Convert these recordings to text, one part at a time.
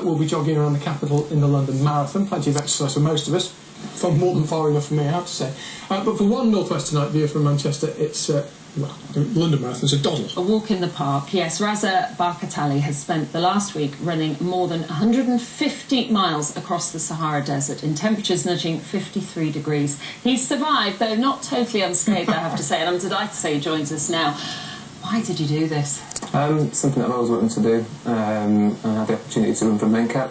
will be jogging around the capital in the London Marathon. Plenty of exercise for most of us. More than far enough for me, I have to say. But for one North West Tonight viewer from Manchester, it's, well, the London Marathon's a doddle. A walk in the park, yes. Raza Barkatali has spent the last week running more than 150 miles across the Sahara Desert in temperatures nudging 53 degrees. He's survived, though not totally unscathed, I have to say, and I'm delighted to say he joins us now. Why did you do this? Something that I've always wanted to do, and I had the opportunity to run for MENCAP.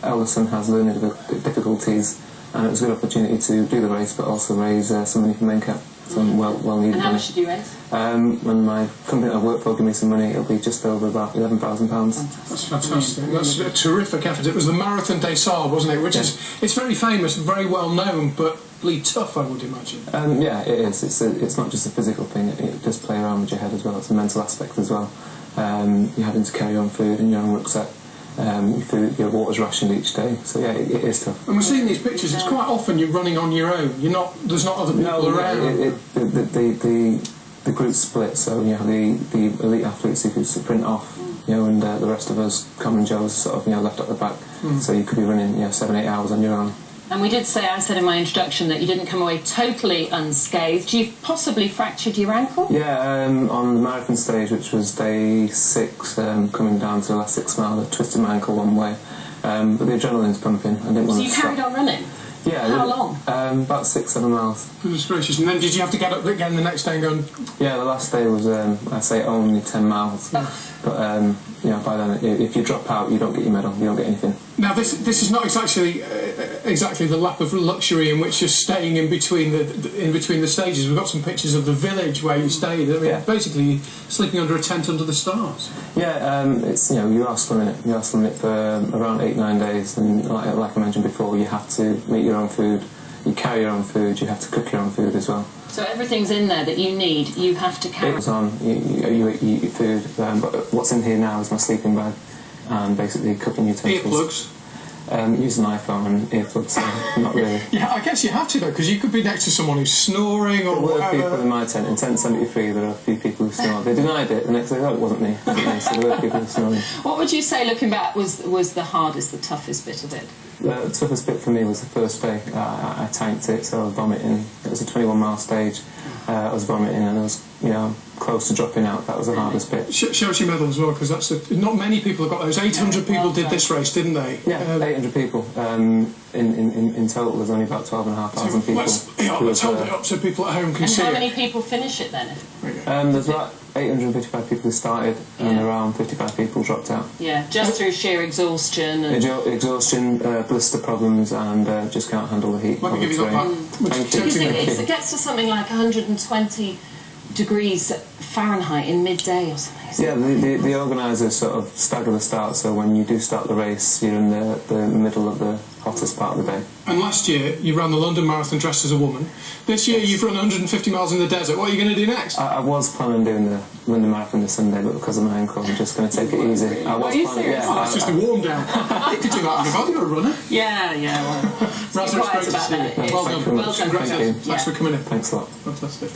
Eldest son has learning difficulties, and it was a good opportunity to do the race, but also raise some money for MENCAP. Some well needed money. And how much did you raise? When my company I work for give me some money, it'll be just over about £11,000. That's fantastic. That's a terrific effort. It was the Marathon des Sables, wasn't it? Which is, it's very famous, very well known, but really tough, I would imagine. Yeah, it is. It's not just a physical thing. It does play around with your head as well. It's a mental aspect as well. You're having to carry your own food in your own rucksack. Your water's rationed each day, so yeah, it is tough. And we're seeing these pictures. It's quite often you're running on your own. You're not. There's not other people around. The group's split, so you know the elite athletes who sprint off, you know, and the rest of us common Joes sort of left at the back. So you could be running 7-8 hours on your own. And we did say, I said in my introduction, that you didn't come away totally unscathed. You've possibly fractured your ankle? Yeah, on the marathon stage, which was day 6, coming down to the last 6 miles, I twisted my ankle one way. But the adrenaline's pumping. I didn't want to stop. So you carried on running? Yeah. How long? About 6-7 miles. Goodness gracious. And then did you have to get up again the next day and go and... Yeah, the last day was, I say, only 10 miles. But, by then, if you drop out, you don't get your medal, you don't get anything. Now, this is not exactly the lap of luxury in which you're staying in between the stages. We've got some pictures of the village where you stayed. I mean, basically sleeping under a tent under the stars. Yeah, it's you are swimming it. You are swimming it for around 8-9 days, and like I mentioned before, you have to make your own food. You carry your own food. You have to cook your own food as well. So everything's in there that you need. You have to carry. It's on. You eat your food. But what's in here now is my sleeping bag and basically cooking utensils. Earplugs. Use an iPhone and earplugs, so not really. Yeah, I guess you have to though, because you could be next to someone who's snoring or whatever. There were people in my tent. In tent 73, there were a few people who snored. They denied it. The next day, it wasn't me. So there were people who snoring. What would you say, looking back, was the hardest, the toughest bit of it? The toughest bit for me was the first day. I tanked it, so I was vomiting. It was a 21-mile stage. I was vomiting and I was, close to dropping out. That was the hardest bit. Show us your medal as well, because not many people have got those. 800 people did this race, didn't they? Yeah, 800 people. In total, there's only about 12,500 people. Let's hold it up so people at home can see it. And how many people finish it then? There's about 855 people who started, and around 55 people dropped out. Yeah, just through sheer exhaustion. And exhaustion, blister problems, and just can't handle the heat. Let me give you that back. It gets to something like 120 degrees Fahrenheit in midday or something. Yeah, the organisers sort of stagger the start, so when you do start the race, you're in the middle of the hottest part of the day. And last year, you ran the London Marathon dressed as a woman. This year, you've run 150 miles in the desert. What are you going to do next? I was planning on doing the London Marathon this Sunday, but because of my ankle, I'm just going to take it easy. Are you serious? That's just a warm down. You could do that on a body, you're a runner. Yeah, well. Raza, it's great to see you. Well done. Well done. Congratulations. Thanks for coming in. Thanks a lot. Fantastic.